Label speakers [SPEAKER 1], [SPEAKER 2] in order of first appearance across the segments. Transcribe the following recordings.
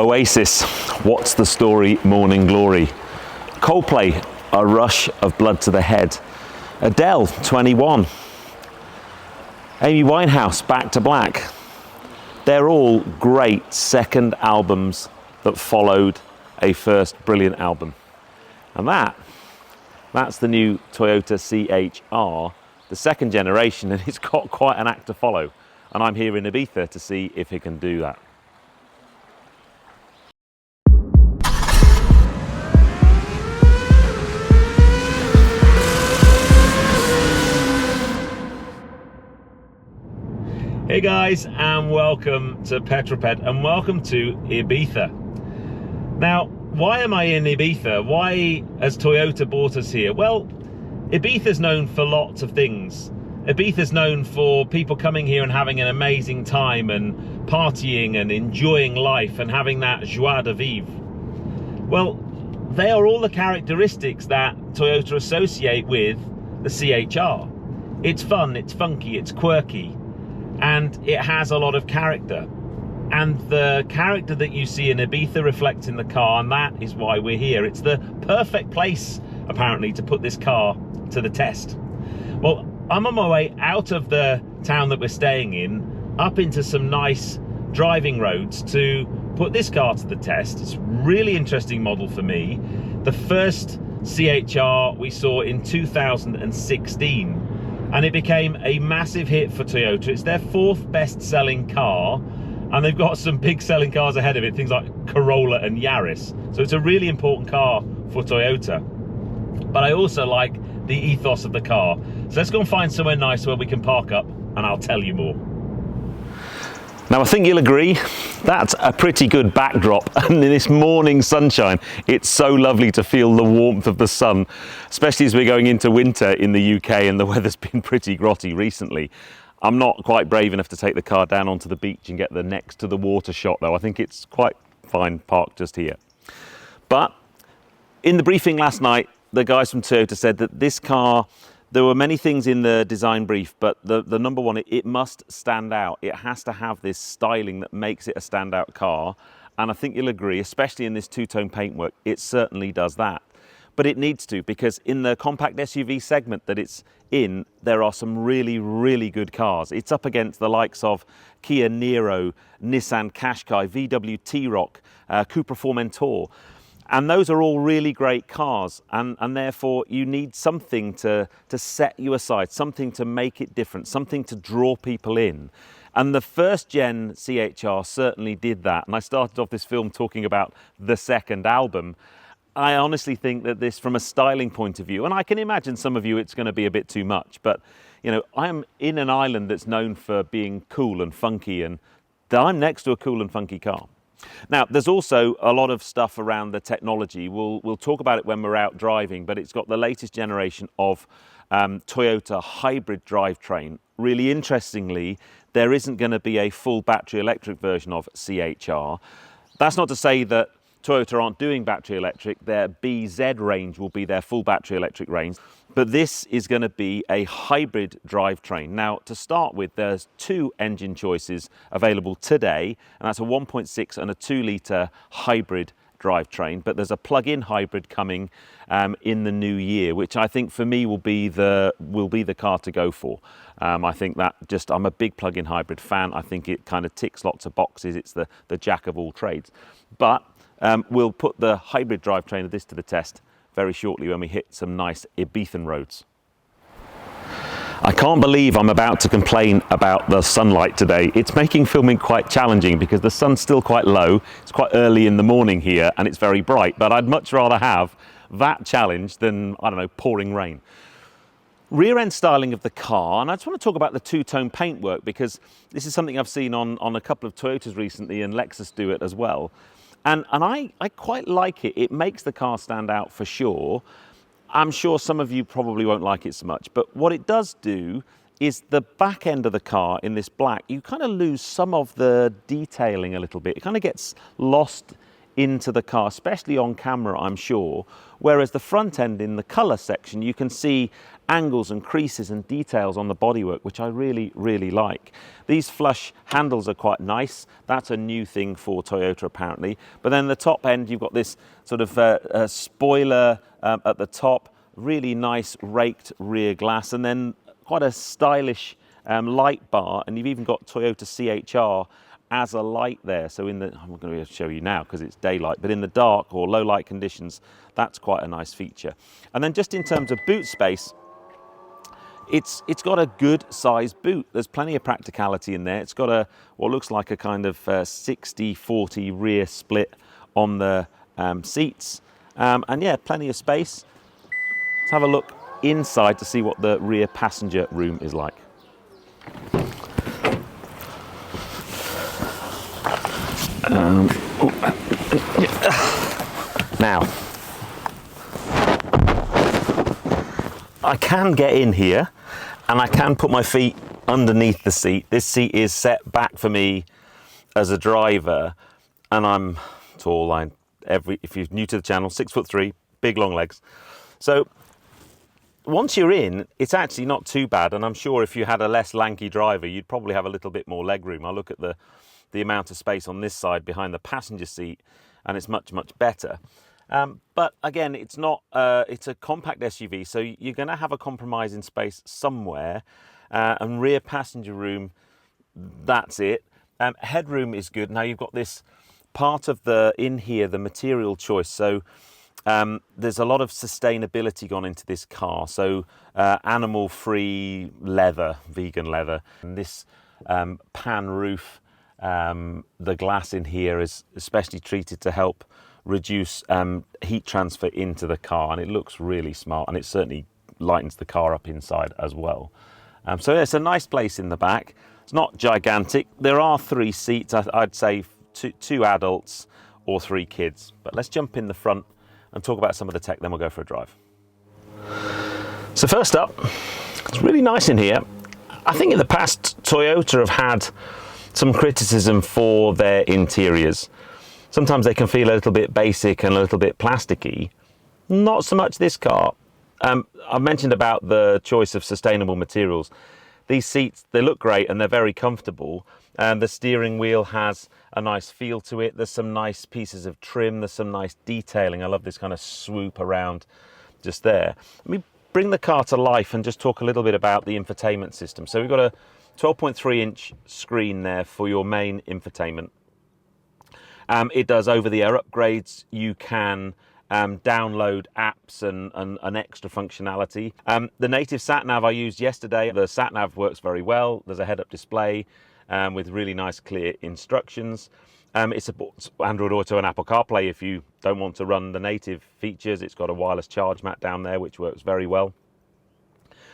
[SPEAKER 1] Oasis, What's the Story, Morning Glory. Coldplay, A Rush of Blood to the Head. Adele, 21. Amy Winehouse, Back to Black. They're all great second albums that followed a first brilliant album. And that's the new Toyota CHR, the second generation, and it's got quite an act to follow. And I'm here in Ibiza to see if it can do that. Hey guys, and welcome to Petrol Ped, and welcome to Ibiza. Now, why am I in Ibiza? Why has Toyota brought us here? Well, Ibiza's known for lots of things. Ibiza's known for people coming here and having an amazing time and partying and enjoying life and having that joie de vivre. Well, they are all the characteristics that Toyota associate with the CHR. It's fun, it's funky, it's quirky, and it has a lot of character. And the character that you see in Ibiza reflects in the car, and that is why we're here. It's the perfect place, apparently, to put this car to the test. Well, I'm on my way out of the town that we're staying in, up into some nice driving roads to put this car to the test. It's a really interesting model for me. The first CHR we saw in 2016, and it became a massive hit for Toyota. It's their fourth best-selling car, and they've got some big selling cars ahead of it, things like Corolla and Yaris. So it's a really important car for Toyota. But I also like the ethos of the car. So let's go and find somewhere nice where we can park up, and I'll tell you more. Now, I think you'll agree, that's a pretty good backdrop. And in this morning sunshine, it's so lovely to feel the warmth of the sun, especially as we're going into winter in the UK and the weather's been pretty grotty recently. I'm not quite brave enough to take the car down onto the beach and get the next to the water shot, though. I think it's quite fine parked just here. But in the briefing last night, the guys from Toyota said that this car, there were many things in the design brief, but the number one, it must stand out. It has to have this styling that makes it a standout car. And I think you'll agree, especially in this two-tone paintwork, it certainly does that. But it needs to, because in the compact SUV segment that it's in, there are some really, really good cars. It's up against the likes of Kia Niro, Nissan Qashqai, VW T-Roc, Cupra Formentor. And those are all really great cars, and therefore you need something to set you aside, something to make it different, something to draw people in. And the first gen CHR certainly did that. And I started off this film talking about the second album. I honestly think that this, from a styling point of view, and I can imagine some of you it's going to be a bit too much, but you know, I am in an island that's known for being cool and funky, and I'm next to a cool and funky car. Now, there's also a lot of stuff around the technology. We'll talk about it when we're out driving, but it's got the latest generation of Toyota hybrid drivetrain. Really interestingly, there isn't going to be a full battery electric version of CHR. That's not to say that Toyota aren't doing battery electric. Their BZ range will be their full battery electric range, but this is going to be a hybrid drivetrain. Now, to start with, there's two engine choices available today, and that's a 1.6 and a 2-litre hybrid drivetrain, but there's a plug-in hybrid coming in the new year, which I think for me will be the car to go for. I think that I'm a big plug-in hybrid fan. I think it kind of ticks lots of boxes. It's the jack of all trades. But we'll put the hybrid drivetrain of this to the test very shortly when we hit some nice Ibizan roads. I can't believe I'm about to complain about the sunlight today. It's making filming quite challenging because the sun's still quite low. It's quite early in the morning here and it's very bright, but I'd much rather have that challenge than, I don't know, pouring rain. Rear end styling of the car, and I just want to talk about the two-tone paintwork because this is something I've seen on a couple of Toyotas recently, and Lexus do it as well. And I quite like it. It makes the car stand out for sure. I'm sure some of you probably won't like it so much, but what it does do is the back end of the car in this black, you kind of lose some of the detailing a little bit. It kind of gets lost into the car, especially on camera, I'm sure. Whereas the front end in the colour section, you can see angles and creases and details on the bodywork, which I really, really like. These flush handles are quite nice. That's a new thing for Toyota, apparently. But then the top end, you've got this sort of spoiler at the top, really nice raked rear glass, and then quite a stylish light bar, and you've even got Toyota CHR as a light there. So I'm not going to show you now because it's daylight, but in the dark or low light conditions, that's quite a nice feature. And then just in terms of boot space, it's got a good sized boot. There's plenty of practicality in there. It's got what looks like a kind of 60-40 rear split on the seats, and yeah, plenty of space. Let's have a look inside to see what the rear passenger room is like. Now, I can get in here and I can put my feet underneath the seat. This seat is set back for me as a driver, and I'm tall. If you're new to the channel, 6'3", big long legs. So once you're in, it's actually not too bad, and I'm sure if you had a less lanky driver, you'd probably have a little bit more leg room. I look at the amount of space on this side behind the passenger seat, and it's much, much better. But again, it's a compact SUV, so you're going to have a compromise in space somewhere. And rear passenger room, that's it. Headroom is good. Now you've got this part of the material choice. So there's a lot of sustainability gone into this car. So animal-free leather, vegan leather, and this pan roof. The glass in here is especially treated to help reduce heat transfer into the car, and it looks really smart, and it certainly lightens the car up inside as well. So it's a nice place in the back. It's not gigantic. There are 3 seats. I'd say two adults or 3 kids. But let's jump in the front and talk about some of the tech, then we'll go for a drive. So first up, it's really nice in here. I think in the past, Toyota have had some criticism for their interiors. Sometimes they can feel a little bit basic and a little bit plasticky. Not so much this car. I've mentioned about the choice of sustainable materials. These seats, they look great and they're very comfortable. And the steering wheel has a nice feel to it. There's some nice pieces of trim. There's some nice detailing. I love this kind of swoop around just there. Let me bring the car to life and just talk a little bit about the infotainment system. So we've got a 12.3-inch screen there for your main infotainment. It does over-the-air upgrades. You can download apps and extra functionality. The native sat-nav I used yesterday, the sat-nav works very well. There's a head-up display with really nice, clear instructions. It supports Android Auto and Apple CarPlay if you don't want to run the native features. It's got a wireless charge mat down there, which works very well.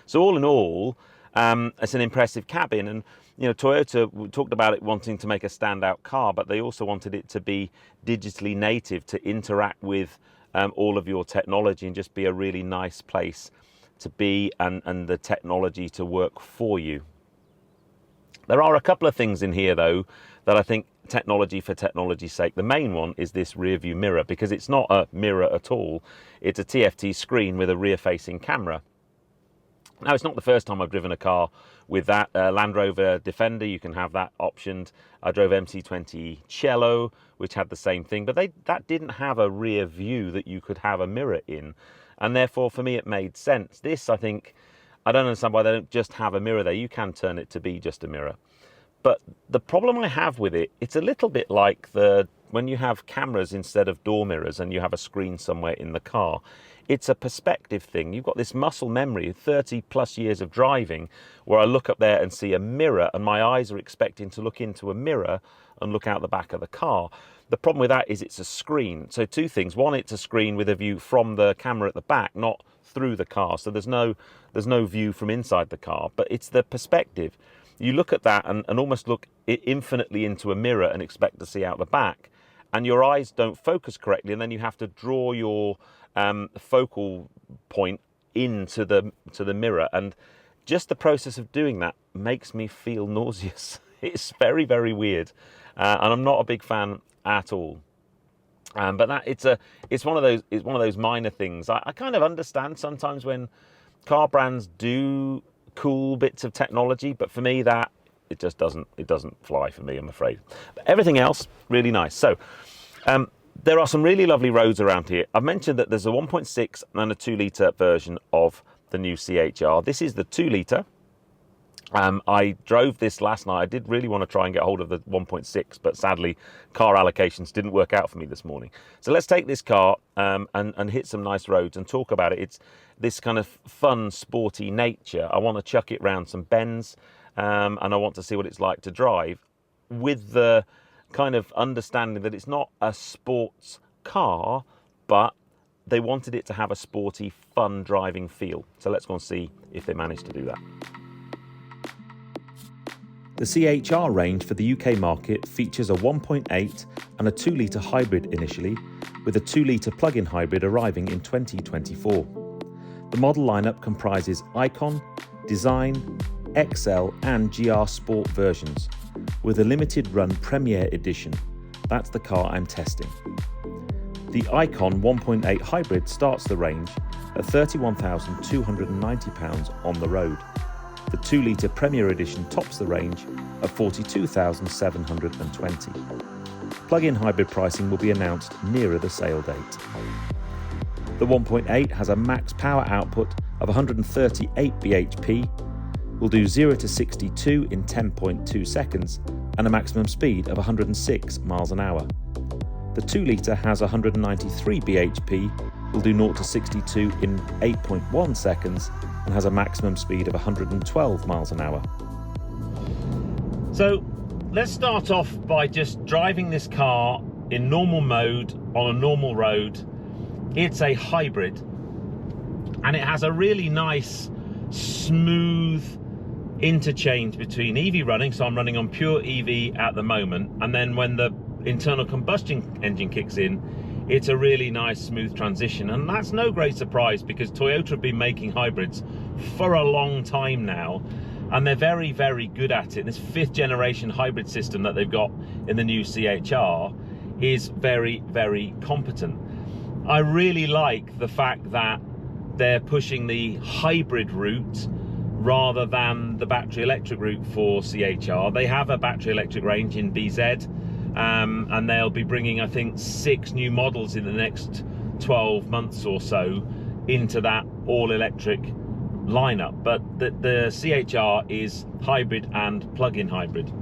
[SPEAKER 1] So all in all, it's an impressive cabin, and you know, Toyota, we talked about it wanting to make a standout car, but they also wanted it to be digitally native, to interact with all of your technology and just be a really nice place to be, and the technology to work for you. There are a couple of things in here though that I think technology for technology's sake. The main one is this rear view mirror, because it's not a mirror at all. It's a TFT screen with a rear facing camera. Now, it's not the first time I've driven a car with that. Land Rover Defender, you can have that optioned. I drove MC20 Cello, which had the same thing, but that didn't have a rear view that you could have a mirror in. And therefore, for me, it made sense. This, I think, I don't understand why they don't just have a mirror there. You can turn it to be just a mirror. But the problem I have with it, it's a little bit like when you have cameras instead of door mirrors and you have a screen somewhere in the car. It's a perspective thing. You've got this muscle memory, 30 plus years of driving, where I look up there and see a mirror and my eyes are expecting to look into a mirror and look out the back of the car. The problem with that is it's a screen. So 2 things. One, it's a screen with a view from the camera at the back, not through the car. So there's no view from inside the car, but it's the perspective. You look at that and almost look infinitely into a mirror and expect to see out the back, and your eyes don't focus correctly, and then you have to draw your focal point into the mirror, and just the process of doing that makes me feel nauseous. It's very, very weird, and I'm not a big fan at all. But it's one of those minor things. I kind of understand sometimes when car brands do cool bits of technology, but for me it doesn't fly for me, I'm afraid. But everything else really nice. So there are some really lovely roads around here. I've mentioned that there's a 1.6 and a 2 litre version of the new CHR. This is the 2 litre. I drove this last night. I did really want to try and get hold of the 1.6, but sadly car allocations didn't work out for me this morning. So let's take this car and hit some nice roads and talk about it. It's this kind of fun, sporty nature. I want to chuck it round some bends, and I want to see what it's like to drive, with the kind of understanding that it's not a sports car, but they wanted it to have a sporty, fun driving feel. So let's go and see if they managed to do that. The CHR range for the UK market features a 1.8 and a 2 litre hybrid initially, with a 2 litre plug-in hybrid arriving in 2024. The model lineup comprises Icon, Design, XL and GR Sport versions, with a limited run Premier Edition. That's the car I'm testing. The Icon 1.8 hybrid starts the range at £31,290 on the road. The 2 litre Premier Edition tops the range at £42,720. Plug-in hybrid pricing will be announced nearer the sale date. The 1.8 has a max power output of 138 bhp, will do 0 to 62 in 10.2 seconds, and a maximum speed of 106 miles an hour. The 2 litre has 193 bhp, will do 0 to 62 in 8.1 seconds, and has a maximum speed of 112 miles an hour. So let's start off by just driving this car in normal mode on a normal road. It's a hybrid, and it has a really nice, smooth interchange between EV running, so I'm running on pure EV at the moment, and then when the internal combustion engine kicks in, it's a really nice smooth transition. And that's no great surprise, because Toyota have been making hybrids for a long time now, and they're very, very good at it. This 5th generation hybrid system that they've got in the new CHR is very, very competent. I really like the fact that they're pushing the hybrid route rather than the battery electric route for CHR. They have a battery electric range in BZ, and they'll be bringing, I think, 6 new models in the next 12 months or so into that all-electric lineup. But the CHR is hybrid and plug-in hybrid.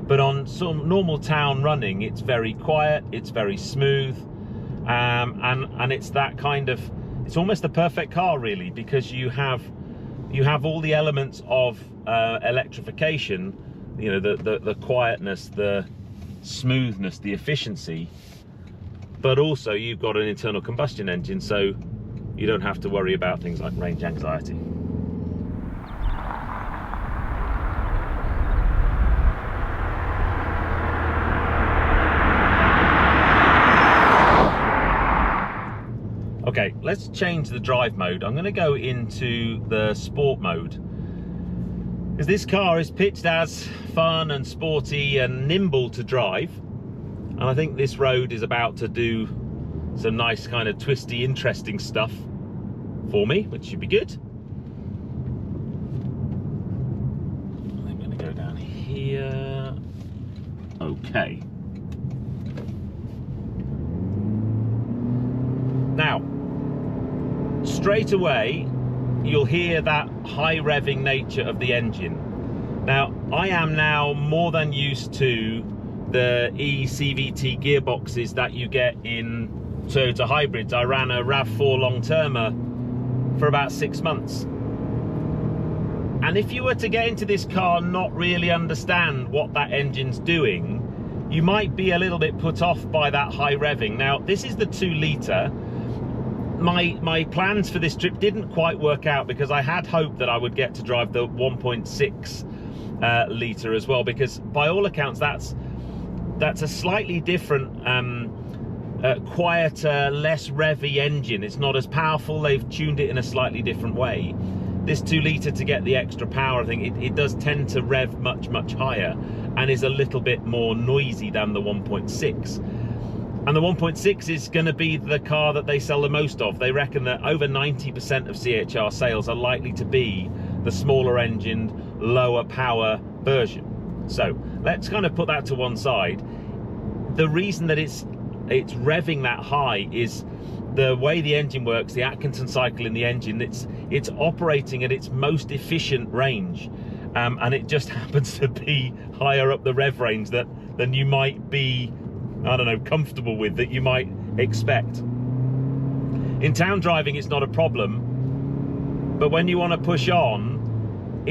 [SPEAKER 1] But on some normal town running, it's very quiet, it's very smooth, and it's that kind of, it's almost the perfect car really, because you have all the elements of electrification, you know, the quietness, the smoothness, the efficiency, but also you've got an internal combustion engine, so you don't have to worry about things like range anxiety. Okay, let's change the drive mode. I'm going to go into the sport mode, because this car is pitched as fun and sporty and nimble to drive, and I think this road is about to do some nice kind of twisty, interesting stuff for me, which should be good. I'm going to go down here. Okay. Now, straight away, you'll hear that high revving nature of the engine. Now, I am now more than used to the eCVT gearboxes that you get in Toyota hybrids. I ran a RAV4 long-termer for about 6 months. And if you were to get into this car and not really understand what that engine's doing, you might be a little bit put off by that high revving. Now, this is the 2 litre. My plans for this trip didn't quite work out, because I had hoped that I would get to drive the 1.6 litre as well, because by all accounts that's a slightly different, quieter, less revvy engine. It's not as powerful. They've tuned it in a slightly different way. This 2 litre, to get the extra power, I think it does tend to rev much, much higher, and is a little bit more noisy than the 1.6. And the 1.6 is going to be the car that they sell the most of. They reckon that over 90% of CHR sales are likely to be the smaller engined, lower power version. So let's kind of put that to one side. The reason that it's revving that high is the way the engine works, the Atkinson cycle in the engine. It's operating at its most efficient range, and it just happens to be higher up the rev range than you might be, I don't know, comfortable with, that you might expect. In town driving, it's not a problem, but when you want to push on,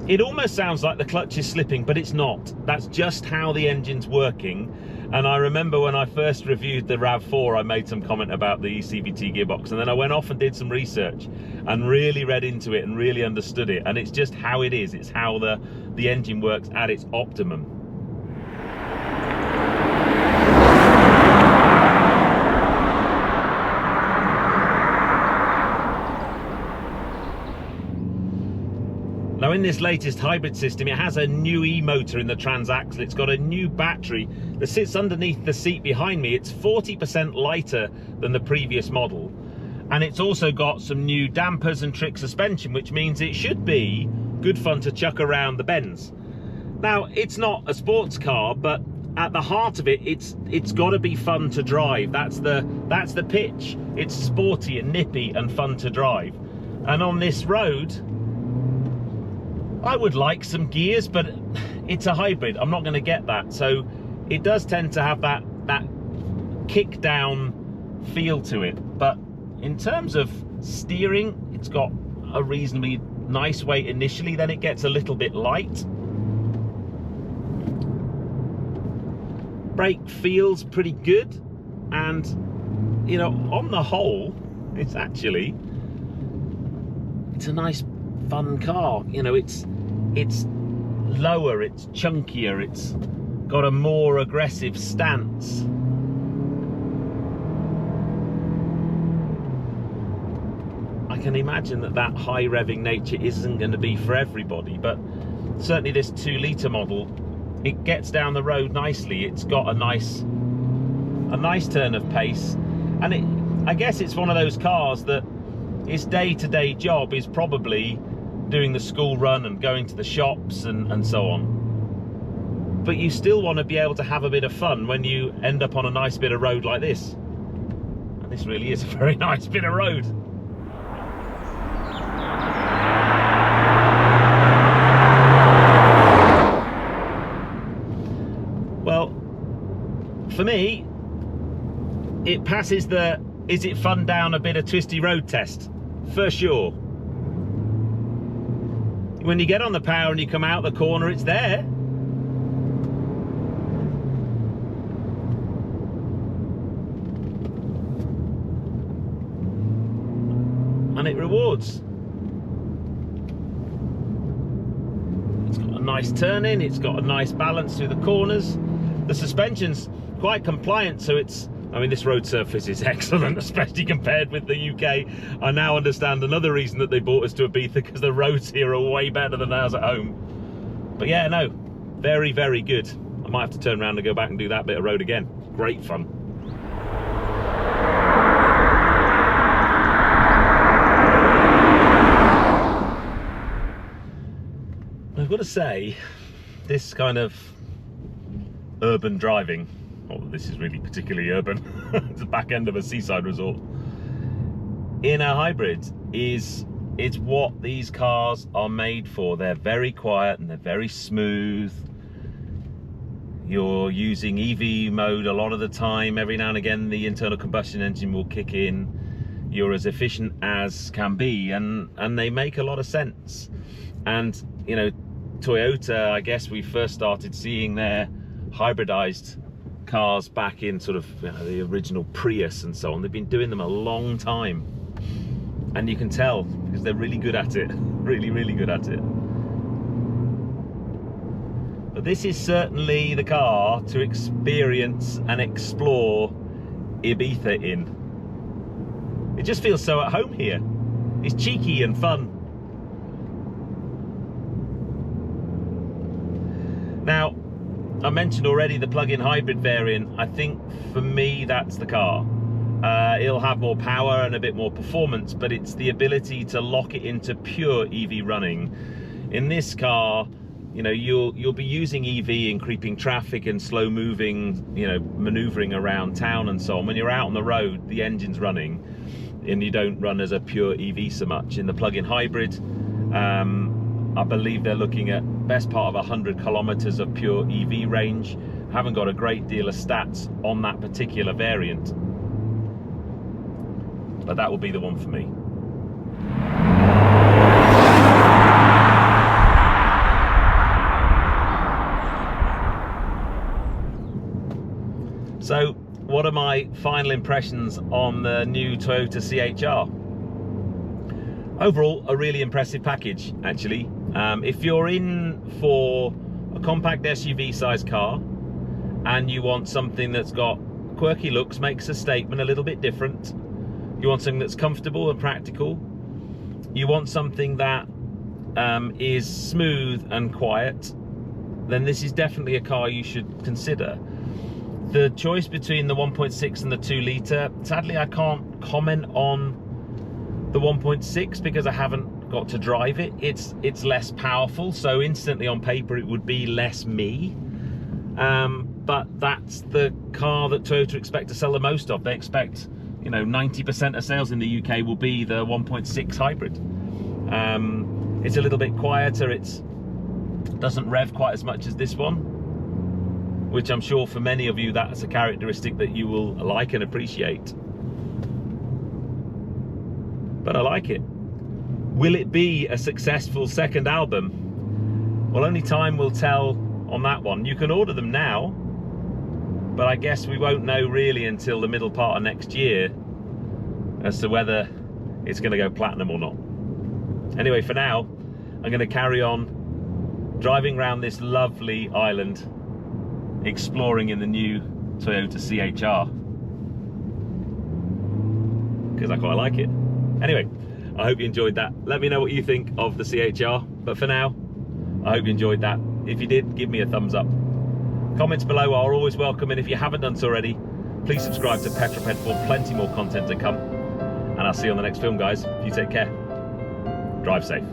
[SPEAKER 1] it almost sounds like the clutch is slipping, but it's not. That's just how the engine's working. And I remember when I first reviewed the RAV4, I made some comment about the CVT gearbox, and then I went off and did some research and really read into it and really understood it. And it's just how it is. It's how the engine works at its optimum. Now, in this latest hybrid system, it has a new e-motor in the transaxle. It's got a new battery that sits underneath the seat behind me. It's 40% lighter than the previous model. And it's also got some new dampers and trick suspension, which means it should be good fun to chuck around the bends. Now, it's not a sports car, but at the heart of it, it's got to be fun to drive. That's the pitch. It's sporty and nippy and fun to drive. And on this road, I would like some gears, but it's a hybrid. I'm not going to get that. So it does tend to have that kick down feel to it. But in terms of steering, it's got a reasonably nice weight initially, then it gets a little bit light. Brake feels pretty good, and you know, on the whole, it's a nice fun car. You know, it's lower, it's chunkier, it's got a more aggressive stance. I can imagine that high revving nature isn't going to be for everybody, but certainly this 2-litre model, it gets down the road nicely. It's got a nice turn of pace, and I guess it's one of those cars that its day-to-day job is probably doing the school run and going to the shops and so on. But you still want to be able to have a bit of fun when you end up on a nice bit of road like this. And this really is a very nice bit of road. Well, for me, it passes the is it fun down a bit of twisty road test, for sure. When you get on the power and you come out the corner, it's there. And it rewards. It's got a nice turn in, it's got a nice balance through the corners. The suspension's quite compliant, so I mean, this road surface is excellent, especially compared with the UK. I now understand another reason that they brought us to Ibiza, because the roads here are way better than ours at home. But yeah, no, very, very good. I might have to turn around and go back and do that bit of road again. Great fun. I've got to say, this kind of urban driving, oh, this is really particularly urban, it's the back end of a seaside resort, in a hybrid it's what these cars are made for. They're very quiet and they're very smooth. You're using EV mode a lot of the time. Every now and again the internal combustion engine will kick in. You're as efficient as can be, and they make a lot of sense. And you know, Toyota, I guess we first started seeing their hybridized cars back in sort of, you know, the original Prius and so on. They've been doing them a long time, and you can tell because they're really good at it. Really, really good at it. But this is certainly the car to experience and explore Ibiza in. It just feels so at home here. It's cheeky and fun. Now, I mentioned already the plug-in hybrid variant. I think for me that's the car. It'll have more power and a bit more performance, but it's the ability to lock it into pure EV running. In this car, you know, you'll be using EV in creeping traffic and slow moving, you know, maneuvering around town and so on. When you're out on the road, the engine's running and you don't run as a pure EV so much. In the plug-in hybrid, I believe they're looking at best part of 100 kilometers of pure EV range. Haven't got a great deal of stats on that particular variant, but that will be the one for me. So, what are my final impressions on the new Toyota CHR? Overall, a really impressive package, actually. If you're in for a compact SUV size car and you want something that's got quirky looks, makes a statement, a little bit different, you want something that's comfortable and practical, you want something that is smooth and quiet, then this is definitely a car you should consider. The choice between the 1.6 and the 2 litre, sadly I can't comment on the 1.6 because I haven't got to drive it. It's less powerful, so instantly on paper it would be less me. But that's the car that Toyota expect to sell the most of. They expect, you know, 90% of sales in the UK will be the 1.6 hybrid. It's a little bit quieter, it doesn't rev quite as much as this one, which I'm sure for many of you that's a characteristic that you will like and appreciate. But I like it. Will it be a successful second album? Well, only time will tell on that one. You can order them now, but I guess we won't know really until the middle part of next year as to whether it's going to go platinum or not. Anyway, for now, I'm going to carry on driving around this lovely island, exploring in the new Toyota CHR, because I quite like it. Anyway, I hope you enjoyed that. Let me know what you think of the CHR, but for now, I hope you enjoyed that. If you did, give me a thumbs up. Comments below are always welcome, and if you haven't done so already, please subscribe to Petrol Ped for plenty more content to come. And I'll see you on the next film, guys. You take care. Drive safe.